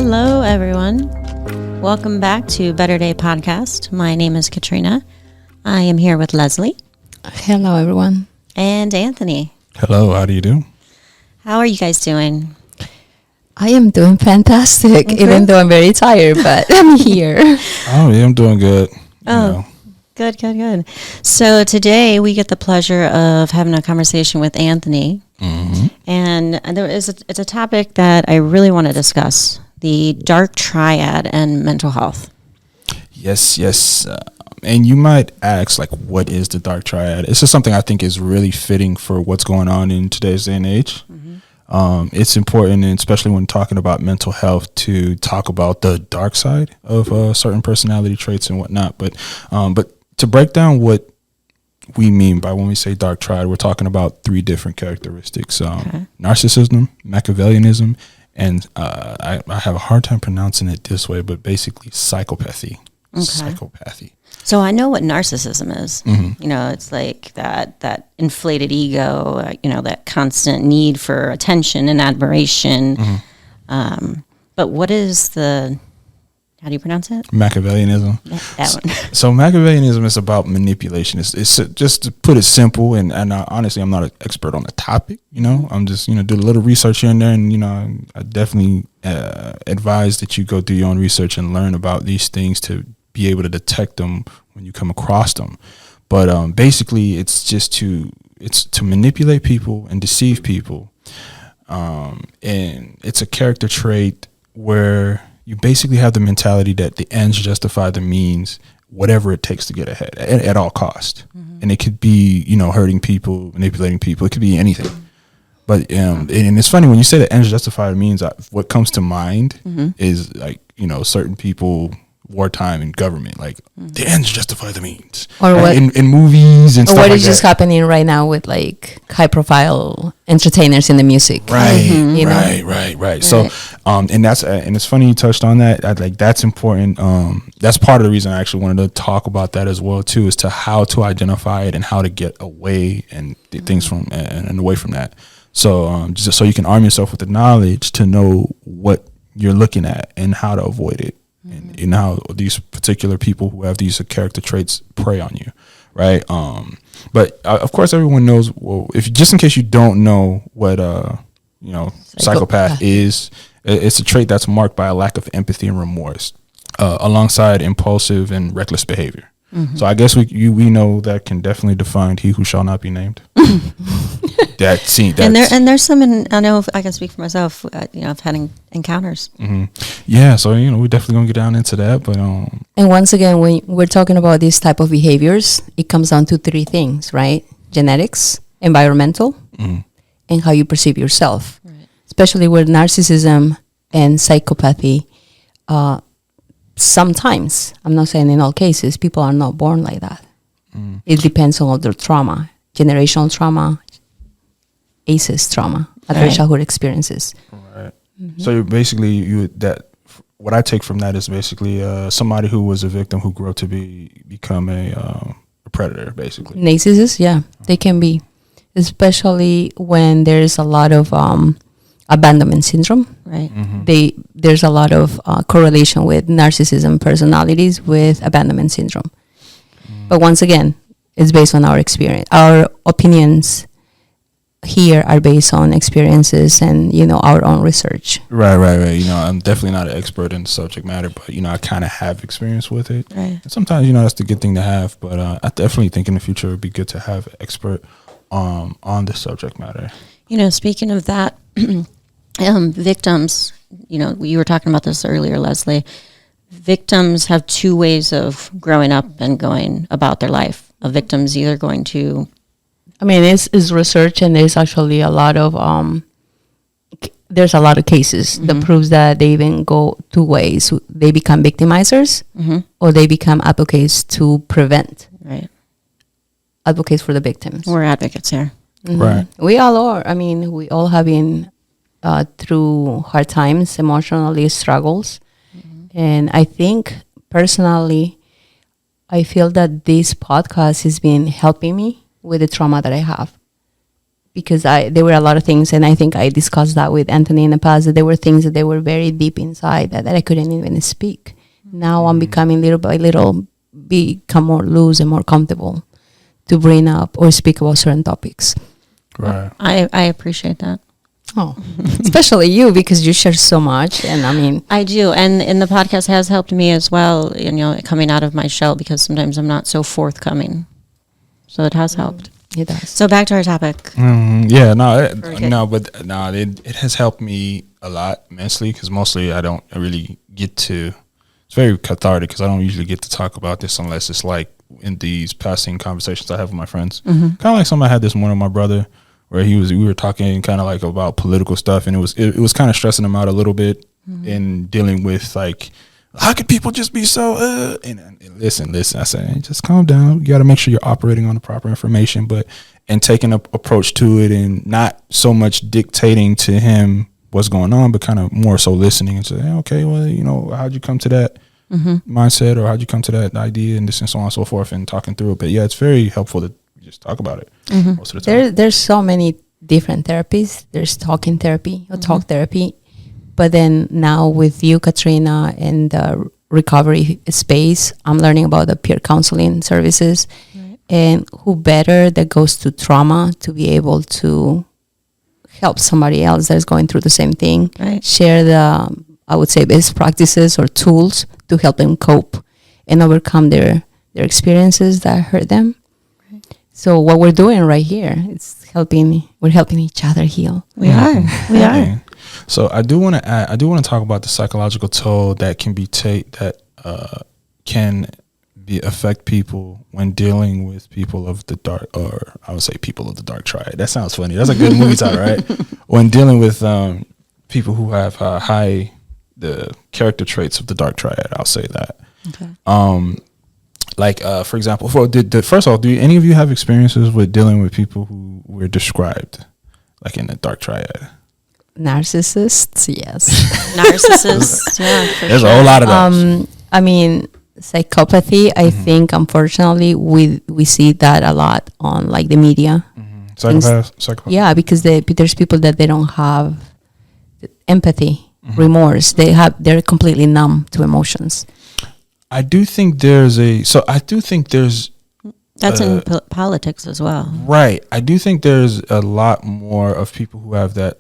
Hello, everyone. Welcome back to Better Day Podcast. My name is Katrina. I am here with Leslie. Hello, everyone. And Anthony. Hello, how do you do? How are you guys doing? I am doing fantastic, even though I'm very tired, but I'm here. Oh, yeah, I'm doing good. Good. So today we get the pleasure of having a conversation with Anthony. Mm-hmm. And it's a topic that I really want to discuss, the Dark Triad and mental health. Yes. And you might ask, like, what is the Dark Triad? It's just something I think is really fitting for what's going on in today's day and age. Mm-hmm. It's important, and especially when talking about mental health, to talk about the dark side of certain personality traits and whatnot. But to break down what we mean by when we say Dark Triad, we're talking about three different characteristics: narcissism, Machiavellianism, and I have a hard time pronouncing it this way, but basically psychopathy. Okay. Psychopathy. So I know what narcissism is. Mm-hmm. You know, it's like that inflated ego, that constant need for attention and admiration. Mm-hmm. But what is how do you pronounce it? Machiavellianism. That one. So Machiavellianism is about manipulation. It's just to put it simple, and honestly, I'm not an expert on the topic. I'm just, do a little research here and there, and, I definitely advise that you go do your own research and learn about these things to be able to detect them when you come across them. But basically, it's to manipulate people and deceive people, and it's a character trait where you basically have the mentality that the ends justify the means, whatever it takes to get ahead at all cost. Mm-hmm. And it could be, hurting people, manipulating people. It could be anything. But and it's funny when you say the ends justify the means. What comes to mind is like certain people. Wartime and government, like the ends justify the means, or what in movies and or stuff what like is just happening right now with like high profile entertainers in the music, right? Right. So and that's and it's funny you touched on that. That's important. That's part of the reason I actually wanted to talk about that as well too, is to how to identify it and how to get away and things from and away from that. So just so you can arm yourself with the knowledge to know what you're looking at and how to avoid it. And how these particular people who have these character traits prey on you, right? But of course, everyone knows. Well, if just in case you don't know what psychopath is, it's a trait that's marked by a lack of empathy and remorse, alongside impulsive and reckless behavior. Mm-hmm. So I guess we know that can definitely define he who shall not be named. And there's some. I know I can speak for myself. I've had encounters. Mm-hmm. Yeah, so we're definitely gonna get down into that. But and once again, when we're talking about these type of behaviors, it comes down to three things, right? Genetics, environmental, and how you perceive yourself. Right. Especially with narcissism and psychopathy. Sometimes, I'm not saying in all cases, people are not born like that. It depends on their trauma, generational trauma, ACEs trauma, adverse childhood experiences. Right. Mm-hmm. So basically, what I take from that is basically somebody who was a victim who grew up to become a predator, basically. Narcissists, yeah, they can be, especially when there's a lot of abandonment syndrome. Right. Mm-hmm. There's a lot of correlation with narcissism personalities with abandonment syndrome. But once again, it's based on our experience. Our opinions here are based on experiences and, our own research. Right. I'm definitely not an expert in the subject matter, but, I kind of have experience with it. Right. And sometimes, that's the good thing to have. But I definitely think in the future it would be good to have an expert on the subject matter. Speaking of that, victims, you were talking about this earlier, Leslie. Victims have two ways of growing up and going about their life. A victim's either going to... it's research, and there's actually a lot of cases that proves that they even go two ways. They become victimizers, or they become advocates to prevent. Right. Advocates for the victims. We're advocates here. Mm-hmm. Right. We all are. We all have been through hard times, emotionally struggles. And I think personally, I feel that this podcast has been helping me with the trauma that I have. because there were a lot of things, and I think I discussed that with Anthony in the past, that there were things that they were very deep inside that I couldn't even speak. Now I'm becoming little by little, become more loose and more comfortable to bring up or speak about certain topics. Right. I appreciate that. Oh, especially you, because you share so much. And I mean, I do. And the podcast has helped me as well, coming out of my shell, because sometimes I'm not so forthcoming. So it has helped. it does. So back to our topic. It has helped me a lot immensely, because mostly I really get to, it's very cathartic, because I don't usually get to talk about this unless it's like in these passing conversations I have with my friends. Mm-hmm. Kind of like something I had this morning with my brother, where we were talking kind of like about political stuff, and it was kind of stressing him out a little bit in dealing with like, how could people just be so and listen, I said, hey, just calm down. You got to make sure you're operating on the proper information, and taking an approach to it, and not so much dictating to him what's going on, but kind of more so listening and say, hey, okay, well, how'd you come to that mindset, or how'd you come to that idea, and this and so on and so forth, and talking through it. But yeah, it's very helpful to just talk about it most of the time. There's so many different therapies. There's talking therapy or talk therapy. But then now with you, Katrina, and the recovery space, I'm learning about the peer counseling services. Right. And who better that goes to trauma to be able to help somebody else that's going through the same thing. Right. Share the, I would say, best practices or tools to help them cope and overcome their experiences that hurt them. Right. So what we're doing right here is we're helping each other heal. We are. So I do want to talk about the psychological toll that can affect people when dealing with people of the dark, or I would say people of the Dark Triad. That sounds funny. That's a good movie title, right? When dealing with people who have the character traits of the Dark Triad, I'll say that. Okay. For example, first of all, do any of you have experiences with dealing with people who were described like in the Dark Triad? Narcissists, yes. Narcissists, yeah. There's a whole lot of those. I mean, psychopathy, I think, unfortunately, we see that a lot on like the media. Psychopath. Yeah, because there's people that they don't have empathy, remorse. They're completely numb to emotions. I do think there's that's in politics as well, right? I do think there's a lot more of people who have that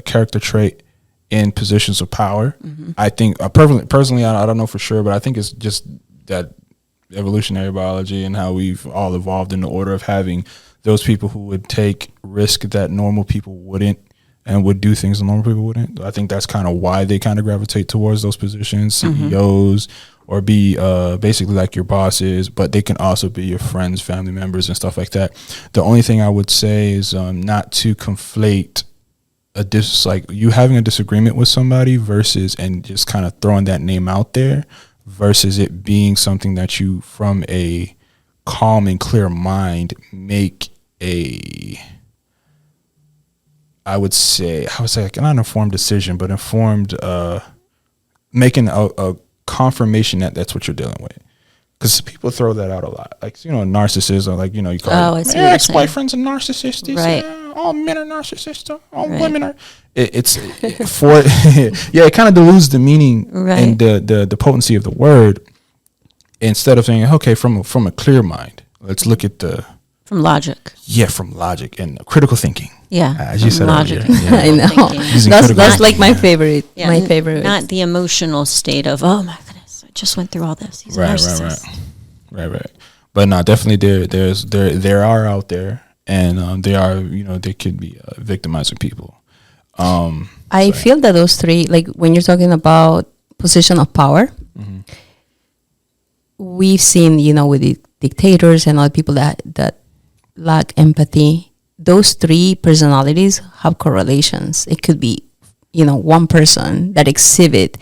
character trait in positions of power. I think personally, I don't know for sure, but I think it's just that evolutionary biology and how we've all evolved in the order of having those people who would take risk that normal people wouldn't, and would do things that normal people wouldn't. I think that's kind of why they kind of gravitate towards those positions, CEOs, or be basically like your bosses, but they can also be your friends, family members, and stuff like that. The only thing I would say is not to conflate like you having a disagreement with somebody versus, and just kind of throwing that name out there, versus it being something that you, from a calm and clear mind, make I would say like not an informed decision, but informed making a confirmation that that's what you're dealing with. Because people throw that out a lot, like narcissism, like you call ex-boyfriends are narcissists. Right. All men are narcissists. All women are. It kind of dilutes the meaning and the potency of the word. Instead of saying, okay, from a clear mind, let's look at from logic. Yeah, from logic and critical thinking. Yeah, as you said logic. earlier. Yeah. I know. That's like my favorite. Yeah, my favorite. Not the emotional state of, oh my goodness, I just went through all this. He's a narcissist. Right. But no, definitely there are out there, and they are, they could be victimizing people. I feel that those three, like when you're talking about position of power, we've seen, with the dictators and other people that lack empathy, those three personalities have correlations. It could be, one person that exhibit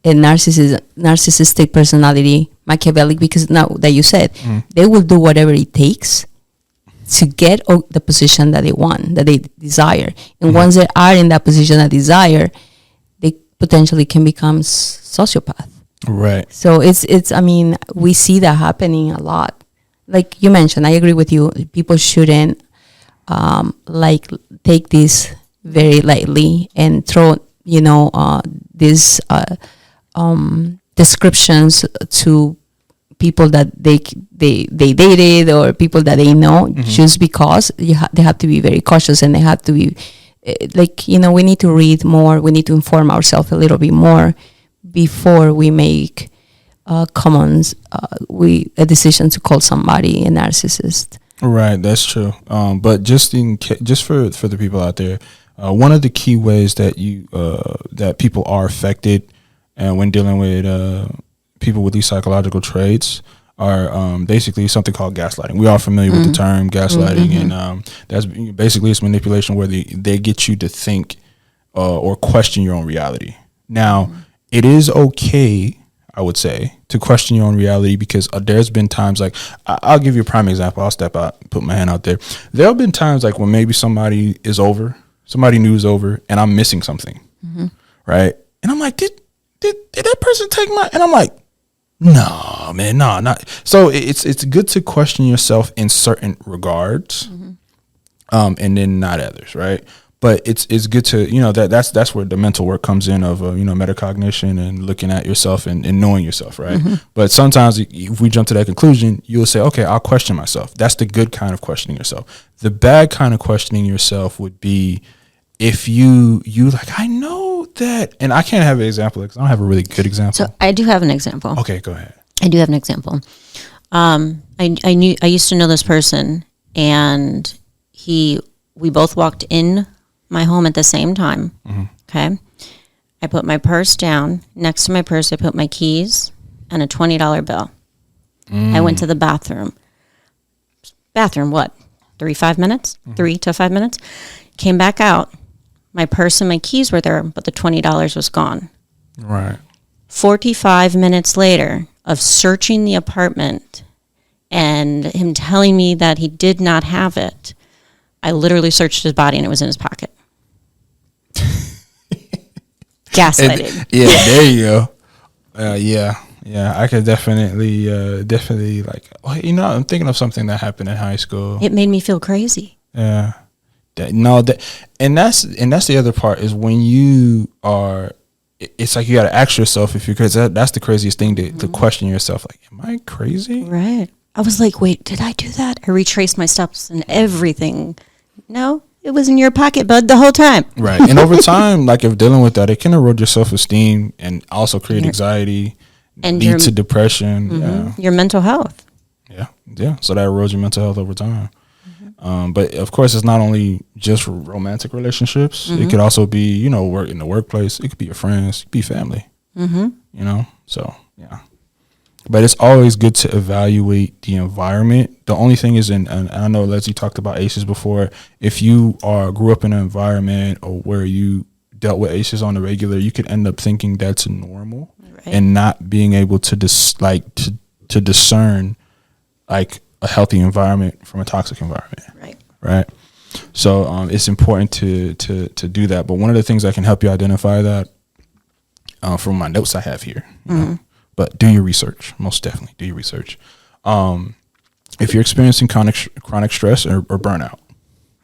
a narcissistic personality, Machiavellic, because now that you said, they will do whatever it takes to get the position that they want, that they desire. And once they are in that position that desire, they potentially can become sociopath. Right. So it's I mean, we see that happening a lot. Like you mentioned, I agree with you. People shouldn't like take this very lightly and throw, these descriptions to people that they dated or people that they know, just because they have to be very cautious, and they have to be we need to read more, we need to inform ourselves a little bit more before we make a decision to call somebody a narcissist. Right, that's true. But just for the people out there, one of the key ways that that people are affected, and when dealing with people with these psychological traits, are basically something called gaslighting. We are familiar with the term gaslighting, and that's basically it's manipulation where they get you to think or question your own reality. Now, it is okay, I would say, to question your own reality, because there's been times like, I'll give you a prime example. I'll step out and put my hand out there. There have been times like when maybe somebody new is over, and I'm missing something, right? And I'm like, did that person take my? And I'm like, no, man, no, not. So it's good to question yourself in certain regards, and then not others, right? But it's good to, that's where the mental work comes in of, metacognition and looking at yourself and knowing yourself, right? But sometimes if we jump to that conclusion, you'll say, okay, I'll question myself. That's the good kind of questioning yourself. The bad kind of questioning yourself would be if you like, I know that, and I can't have an example because I don't have a really good example. So I do have an example. Okay, go ahead. I do have an example. I used to know this person, and we both walked in my home at the same time. Okay. I put my purse down. Next to my purse, I put my keys and a $20 bill. I went to the bathroom. What? 3 to 5 minutes? Came back out. My purse and my keys were there, but the $20 was gone. Right. 45 minutes later of searching the apartment and him telling me that he did not have it, I literally searched his body and it was in his pocket. Gaslighting. There you go. Yeah, I could definitely like, I'm thinking of something that happened in high school. It made me feel crazy. Yeah. And that's the other part is when you are, it's like you got to ask yourself if you're crazy. That's the craziest thing to question yourself. Like, am I crazy? Right. I was like, wait, did I do that? I retraced my steps and everything. No, it was in your pocket, bud, the whole time. Right. And over time, like if dealing with that, it can erode your self-esteem and also create anxiety and lead to depression. Yeah. Your mental health. Yeah. So that erodes your mental health over time. But of course, it's not only just romantic relationships. It could also be, work in the workplace. It could be your friends, it could be family. So yeah. But it's always good to evaluate the environment. The only thing is, and I know Leslie talked about ACEs before. If you grew up in an environment or where you dealt with ACEs on the regular, you could end up thinking that's normal, and not being able to to discern like a healthy environment from a toxic environment. Right. So it's important to do that. But one of the things that can help you identify that, from my notes I have here, but do your research. Most definitely do your research. If you're experiencing chronic stress or burnout,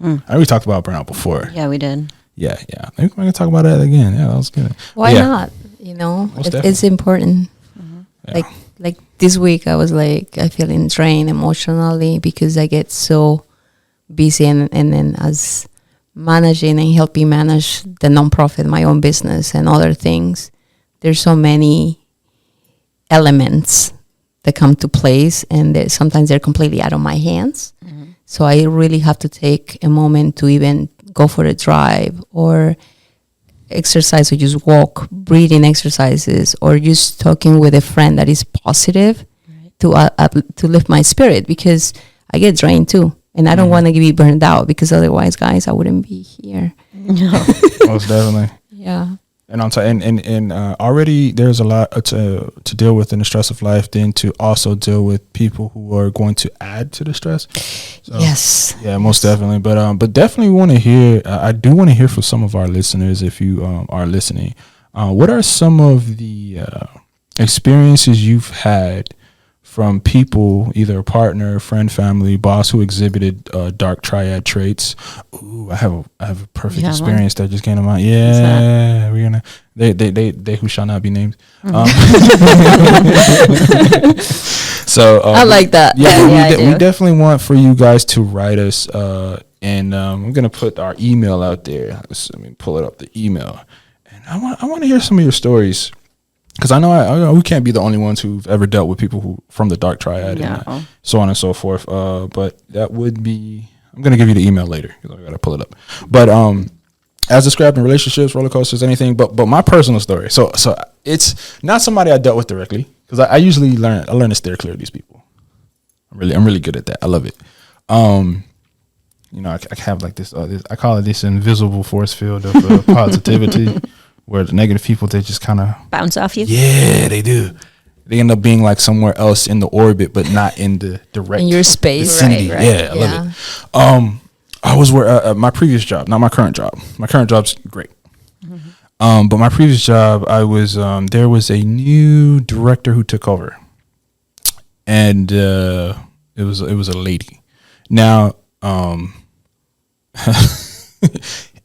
I already talked about burnout before. Yeah, we did. Yeah. Maybe we're gonna talk about that again. Yeah, that was good. Why not? It's important. Yeah. Like this week, I was like, I feeling drained emotionally because I get so busy, and then as managing and helping manage the nonprofit, my own business and other things, there's so many elements that come to place, and sometimes they're completely out of my hands. So I really have to take a moment to even go for a drive or exercise, or just walk, breathing exercises, or just talking with a friend that is positive to lift my spirit, because I get drained too. And I don't want to be burned out, because otherwise, guys, I wouldn't be here. No. Most definitely. Yeah. And and already there's a lot to deal with in the stress of life, then to also deal with people who are going to add to the stress. So, yes. Yeah, most definitely. But definitely want to hear. I do want to hear from some of our listeners, if you are listening. What are some of the experiences you've had from people, either a partner, friend, family, boss, who exhibited dark triad traits. Ooh, I have a perfect experience that just came to mind. Yeah, we're gonna they who shall not be named. So I like that. Yeah, we definitely want for you guys to write us, and I'm gonna put our email out there. Let me pull it up, the email, and I want to hear some of your stories. Because I know we can't be the only ones who've ever dealt with people who from the dark triad and so on and so forth. But that would be, I'm going to give you the email later because I got to pull it up. But as described in relationships, roller coasters, anything, but my personal story. So it's not somebody I dealt with directly, because I usually learn to steer clear of these people. I'm really good at that. I love it. I have like this I call it this invisible force field of positivity. Where the negative people, they just kind of bounce off you. Yeah, they do. They end up being like somewhere else in the orbit, but not in the direct in your space. vicinity. Right. Yeah, I love it. I was where my previous job, not my current job. My current job's great. Mm-hmm. But my previous job, I was there was a new director who took over, and it was a lady. Now,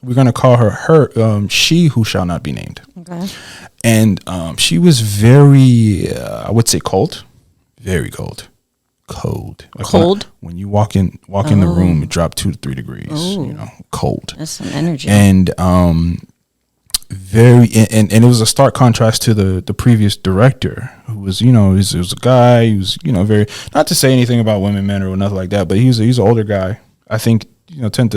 we're gonna call her she who shall not be named. Okay. And she was very, I would say, cold, very cold. Like cold. When you walk in the room, it dropped 2 to 3 degrees. Ooh. Cold. That's some energy. And very, and it was a stark contrast to the previous director, who was, he was a guy. He was, very, not to say anything about women, men, or nothing like that, but he's an older guy. I think.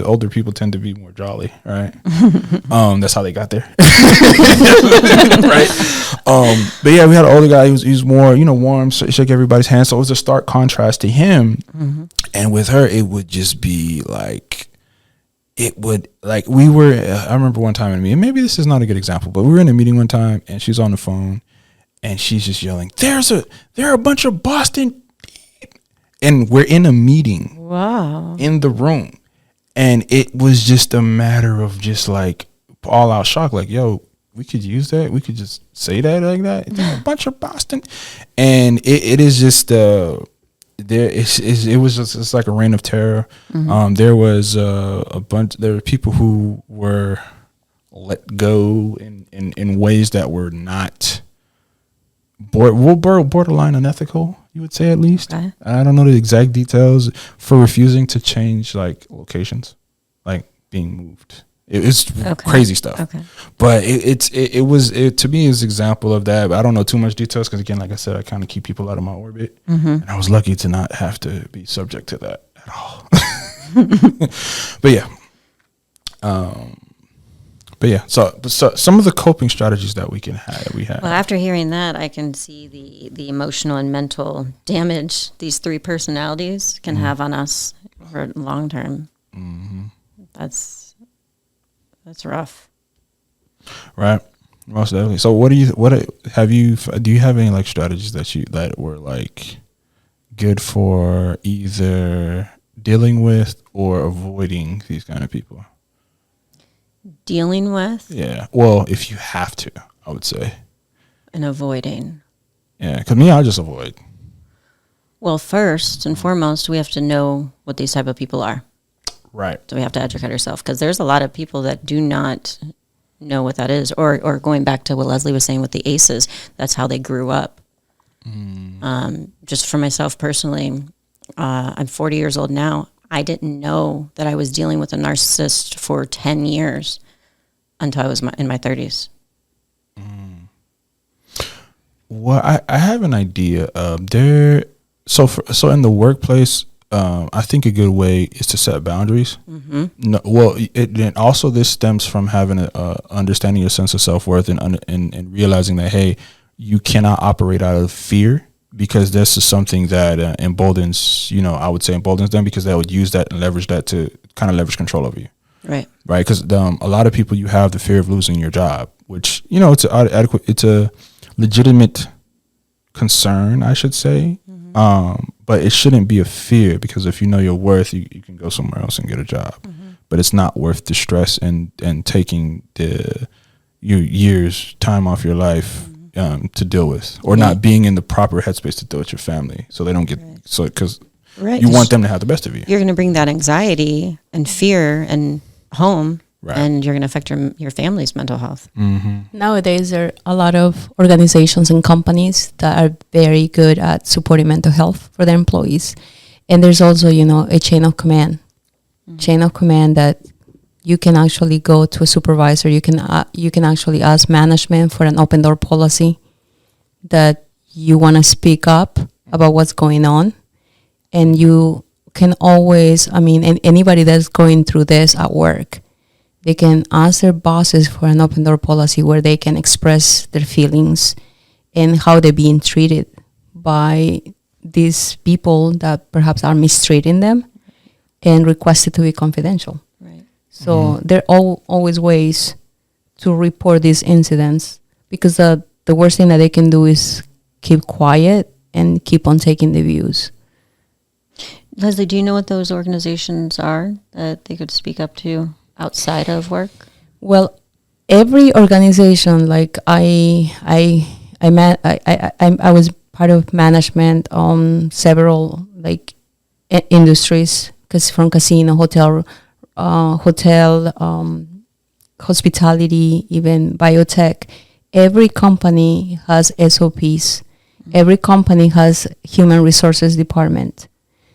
Older people tend to be more jolly, right? That's how they got there, right? But yeah, we had an older guy. He was more, warm, shake everybody's hand. So it was a stark contrast to him. Mm-hmm. And with her, it would just be like, I remember one time in a meeting, maybe this is not a good example, but we were in a meeting one time, and she's on the phone, and she's just yelling, there are a bunch of Boston, and we're in a meeting. Wow. In the room. And it was just a matter of just like all out shock, like, yo, we could use that. We could just say that like that. A bunch of Boston. And it is just it was just like a reign of terror. Mm-hmm. There was there were people who were let go in ways that were not borderline unethical, you would say, at least. Okay. I don't know the exact details, for refusing to change like locations, like being moved. It's crazy stuff. Okay. But it was to me is an example of that. But I don't know too much details because, again, like I said, I kind of keep people out of my orbit, and I was lucky to not have to be subject to that at all. But yeah. So some of the coping strategies that we have. Well, after hearing that, I can see the emotional and mental damage these 3 personalities can have on us for long term. Mm-hmm. That's rough. Right. Most definitely. So do you have any like strategies that were like good for either dealing with or avoiding these kind of people? Dealing with? Yeah. Well, if you have to, I would say. And avoiding. Yeah, because me, I just avoid. Well, first and foremost, we have to know what these type of people are. Right. So we have to educate ourselves, because there's a lot of people that do not know what that is. Or going back to what Leslie was saying with the ACEs, that's how they grew up. Just for myself personally, I'm 40 years old now. I didn't know that I was dealing with a narcissist for 10 years until I was in my 30s. Well, I have an idea. So in the workplace, I think a good way is to set boundaries. Mm-hmm. No, well, and also this stems from having understanding your sense of self-worth and realizing that, hey, you cannot operate out of fear. Because this is something that emboldens them, because they would use that and leverage that to kind of leverage control over you. Right. Right. Because a lot of people, you have the fear of losing your job, which, it's a legitimate concern, I should say. Mm-hmm. But it shouldn't be a fear, because if you know your worth, you can go somewhere else and get a job. Mm-hmm. But it's not worth the stress and taking your years, time off your life. Mm-hmm. to deal with, or not being in the proper headspace to deal with your family, so they don't get because you want them to have the best of you. You're going to bring that anxiety and fear and home, and you're going to affect your family's mental health. Nowadays, there are a lot of organizations and companies that are very good at supporting mental health for their employees, and there's also a chain of command, that you can actually go to a supervisor. You can actually ask management for an open door policy that you want to speak up about what's going on. And you can always, anybody that's going through this at work, they can ask their bosses for an open door policy where they can express their feelings and how they're being treated by these people that perhaps are mistreating them, and request it to be confidential. So there are always ways to report these incidents, because the worst thing that they can do is keep quiet and keep on taking the views. Leslie, do you know what those organizations are that they could speak up to outside of work? Well, every organization, like I was part of management on several industries, because from casino, hotel, hospitality, even biotech. Every company has SOPs. Every company has human resources department.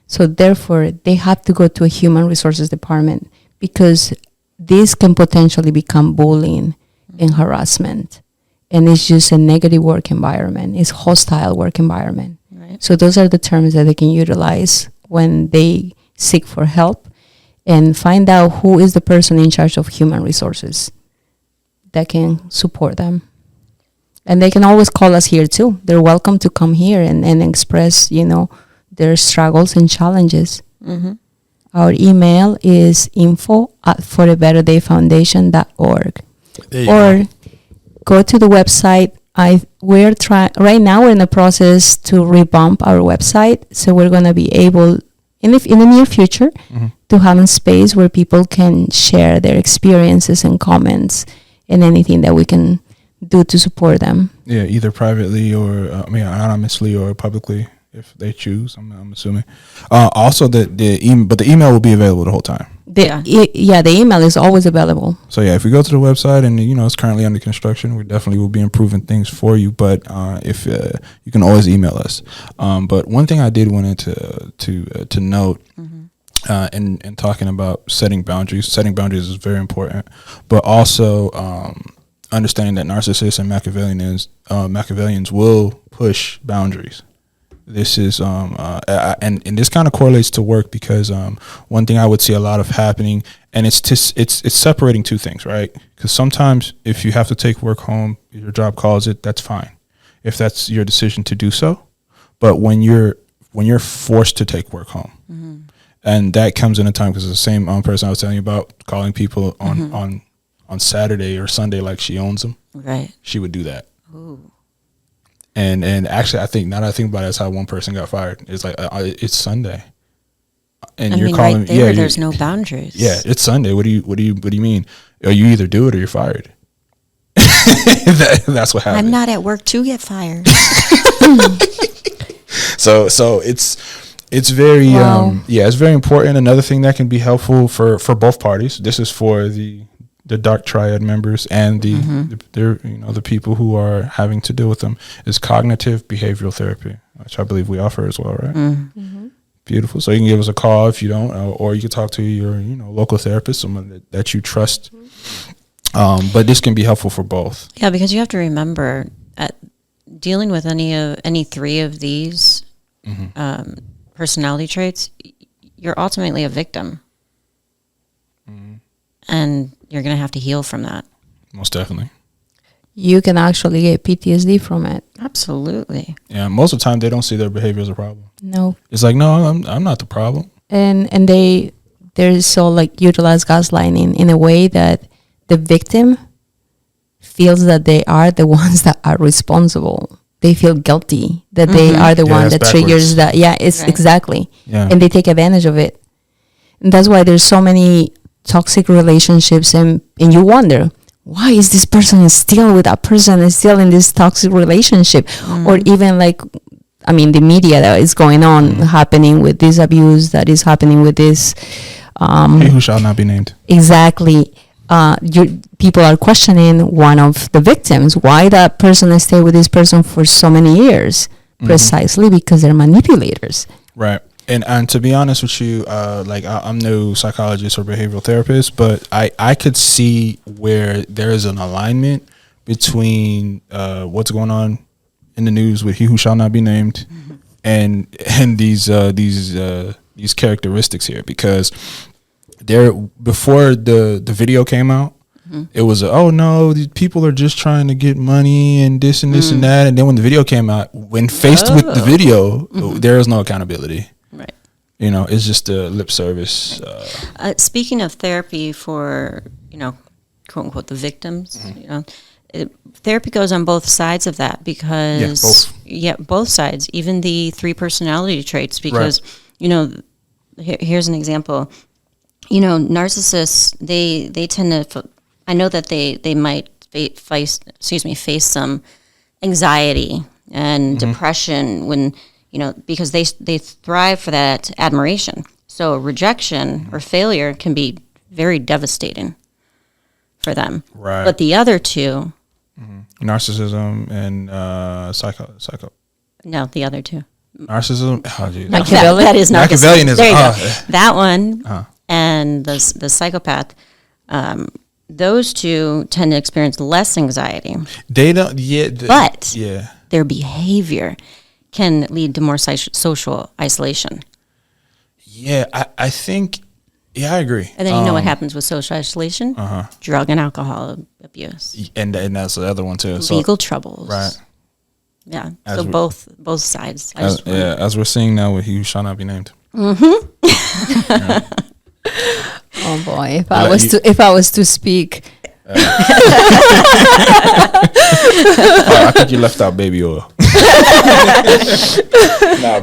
So therefore, they have to go to a human resources department, because this can potentially become bullying and harassment. And it's just a negative work environment. It's hostile work environment. Right. So those are the terms that they can utilize when they seek for help, and find out who is the person in charge of human resources that can support them. And they can always call us here too. They're welcome to come here and express, their struggles and challenges. Our email is info@forabеттerdayfoundation.org. Or go to the website. Right now we're in the process to revamp our website. So we're going to be able, in the near future, to have a space where people can share their experiences and comments and anything that we can do to support them. Yeah, either privately or anonymously or publicly, if they choose. I'm assuming. Also, the email will be available the whole time. The email is always available. So if you go to the website and it's currently under construction, we definitely will be improving things for you. But if you can always email us. But one thing I did wanted to note. In talking about setting boundaries is very important, but also understanding that narcissists and Machiavellians will push boundaries. This is and this kind of correlates to work, because one thing I would see a lot of happening, and it's separating two things, right? Because sometimes if you have to take work home, your job calls it, that's fine, if that's your decision to do so. But when you're forced to take work home. And that comes in a time, because the same person I was telling you about, calling people on Saturday or Sunday like she owns them. Right. She would do that. Ooh. And actually, now that I think about it, that's how one person got fired. It's like, it's Sunday, and you're calling. Right there, there's no boundaries. Yeah, it's Sunday. What do you mean? You either do it or you're fired. That's what happened. I'm not at work to get fired. So it's very it's very important. Another thing that can be helpful for both parties. This is for the Dark Triad members and the people who are having to deal with them, is cognitive behavioral therapy, which I believe we offer as well, right? Beautiful. So you can give us a call if you don't, or you can talk to your local therapist, someone that you trust. But this can be helpful for both. Yeah, because you have to remember, dealing with any three of these personality traits, you're ultimately a victim. And you're going to have to heal from that. Most definitely. You can actually get PTSD from it. Absolutely. Yeah, most of the time they don't see their behavior as a problem. No. It's like, no, I'm not the problem. And they're so utilize gaslighting in a way that the victim feels that they are the ones that are responsible. They feel guilty that they are the one that triggers that. Yeah, it's right. Exactly. Yeah. And they take advantage of it. And that's why there's so many toxic relationships, and you wonder, why is this person still with that person and still in this toxic relationship? Or even like, I mean, the media that is going on, happening with this abuse that is happening with this. He who shall not be named. Exactly. People are questioning one of the victims, why that person stayed with this person for so many years, precisely because they're manipulators. Right. And to be honest with you, like I'm no psychologist or behavioral therapist, but I could see where there is an alignment between what's going on in the news with he who shall not be named and these characteristics here, because there before the video came out, it was oh no, these people are just trying to get money and this and this and that, and then when the video came out, when faced with the video, there is no accountability. Right. You know, it's just a lip service. Speaking of therapy for, quote unquote, the victims, therapy goes on both sides of that, because both sides, even the 3 personality traits, because here's an example. Narcissists, they tend to, I know that they might face some anxiety and depression when, because they thrive for that admiration. So rejection or failure can be very devastating for them. Right. But the other two, narcissism and psycho. No, the other two. Narcissism. Oh, geez. That is narcissism. Machiavellianism. There you go. That one and the psychopath. Those two tend to experience less anxiety. They don't. But their behavior can lead to more social isolation. Yeah, I think. Yeah, I agree. And then what happens with social isolation? Drug and alcohol abuse. And that's the other one too. Legal troubles. Right. Yeah. So both sides. As we're seeing now with he who shall not be named. Oh boy! If I was to speak, I think you left out baby oil.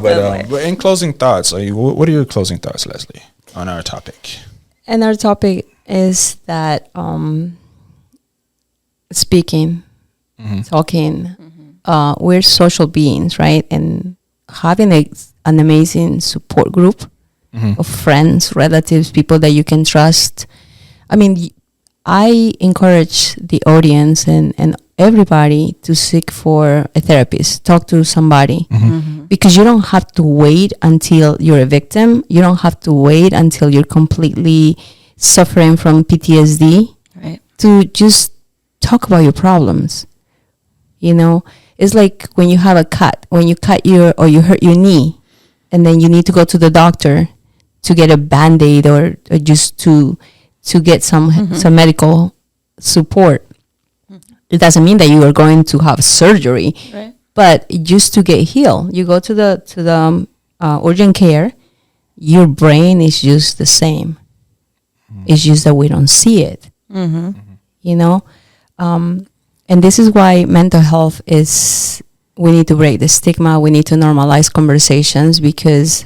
But in closing thoughts, what are your closing thoughts, Leslie, on our topic? And our topic is that speaking, talking, we're social beings, right? And having an amazing support group of friends, relatives, people that you can trust. I mean, I encourage the audience and everybody to seek for a therapist, talk to somebody, because you don't have to wait until you're a victim. You don't have to wait until you're completely suffering from PTSD to just talk about your problems. It's like when you have a cut, when you cut you hurt your knee, and then you need to go to the doctor to get a Band-Aid or just to get some medical support. It doesn't mean that you are going to have surgery, but just to get healed. You go to the urgent care. Your brain is just the same. It's just that we don't see it. And this is why mental health is. We need to break the stigma. We need to normalize conversations because,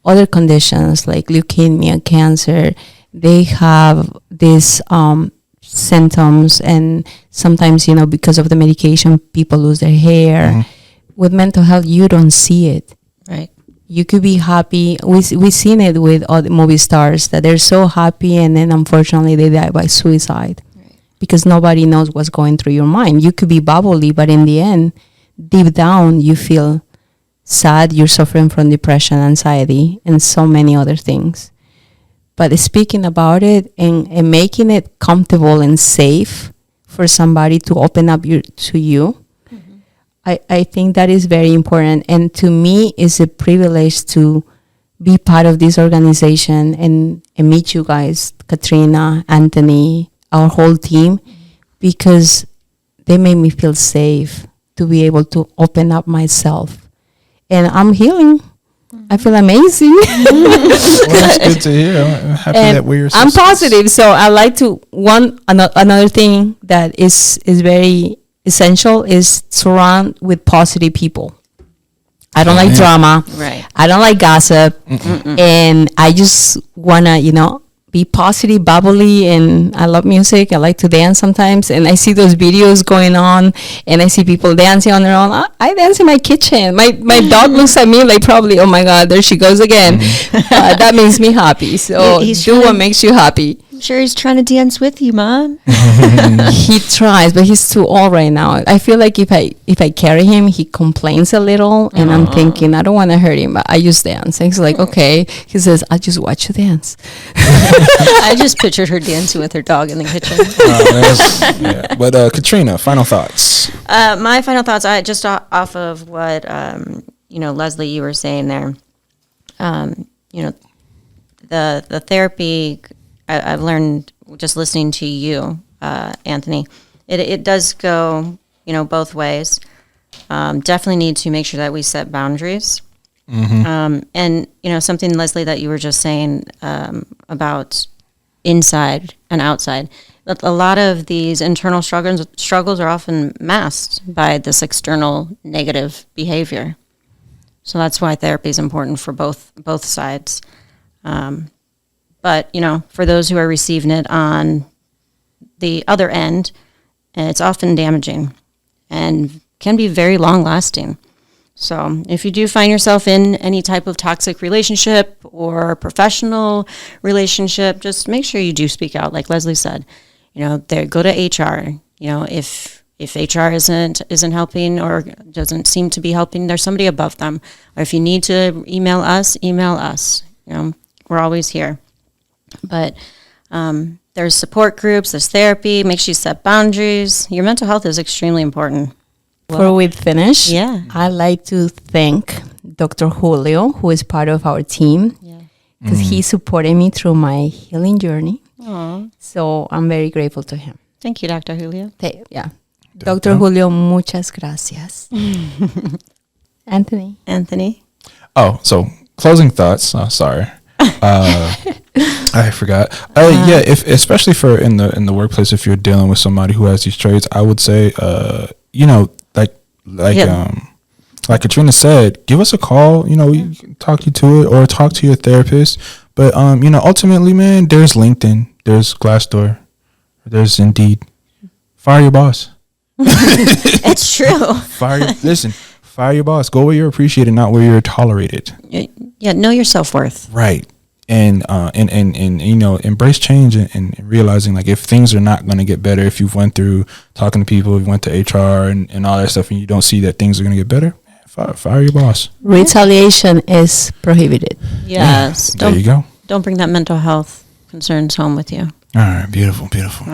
other conditions like leukemia, cancer, they have these symptoms, and sometimes because of the medication, people lose their hair. With mental health, you don't see it. Right. You could be happy. We've seen it with all the movie stars that they're so happy, and then unfortunately they die by suicide. Because nobody knows what's going through your mind. You could be bubbly, but in the end, deep down, you feel sad. You're suffering from depression, anxiety, and so many other things. But speaking about it and making it comfortable and safe for somebody to open up to you, I think that is very important. And to me, it's a privilege to be part of this organization and meet you guys, Katrina, Anthony, our whole team, because they made me feel safe to be able to open up myself. And I'm healing. I feel amazing. Well, that's good to hear. I'm happy that we're I'm positive. So I like to, another thing that is very essential is surround with positive people. I don't like drama. Right. I don't like gossip. And I just want to, be positive, bubbly, and I love music. I like to dance sometimes, and I see those videos going on, and I see people dancing on their own. I dance in my kitchen. My dog looks at me like probably, oh my God, there she goes again. That makes me happy. So do what makes you happy. I'm sure he's trying to dance with you, Mom. He tries, but he's too old right now. I feel like if I carry him, he complains a little, and I'm thinking I don't want to hurt him, but I just dance. And he's like, okay. He says, I just watch you dance. I just pictured her dancing with her dog in the kitchen. Yeah. But Katrina, final thoughts. My final thoughts, I just off of what Leslie, you were saying there. The therapy. I've learned just listening to you, Anthony. It does go, both ways. Definitely need to make sure that we set boundaries. Mm-hmm. And something, Leslie, that you were just saying about inside and outside. A lot of these internal struggles are often masked by this external negative behavior. So that's why therapy is important for both sides. But, for those who are receiving it on the other end, it's often damaging and can be very long-lasting. So if you do find yourself in any type of toxic relationship or professional relationship, just make sure you do speak out. Like Leslie said, go to HR. If HR isn't helping or doesn't seem to be helping, there's somebody above them. Or if you need to email us. We're always here. But there's support groups, there's therapy. Make sure you set boundaries. Your mental health is extremely important. Before we finish, I'd like to thank Dr. Julio, who is part of our team, because he supported me through my healing journey. Aww. So I'm very grateful to him. Thank you, Dr. Julio. Dr. Julio, muchas gracias. Anthony. Oh, so closing thoughts. Sorry. I forgot. If especially for in the workplace, if you're dealing with somebody who has these traits, I would say, like Katrina said, give us a call. We can talk you to it or talk to your therapist. But ultimately, man, there's LinkedIn, there's Glassdoor, there's Indeed. Fire your boss. It's true. Fire your boss. Go where you're appreciated, not where you're tolerated. Yeah, know your self-worth. Right. And embrace change and realizing, like, if things are not going to get better, if you've went through talking to people, you went to HR and all that stuff, and you don't see that things are going to get better, fire your boss. Retaliation is prohibited. Yes. There you go. Don't bring that mental health concerns home with you. All right. Beautiful.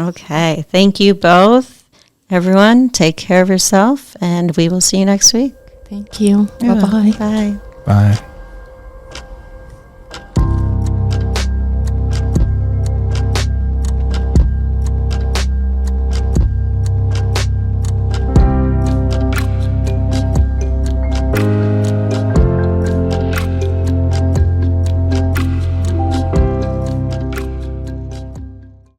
Okay. Thank you both. Everyone, take care of yourself, and we will see you next week. Thank you. Bye-bye. Bye. Bye.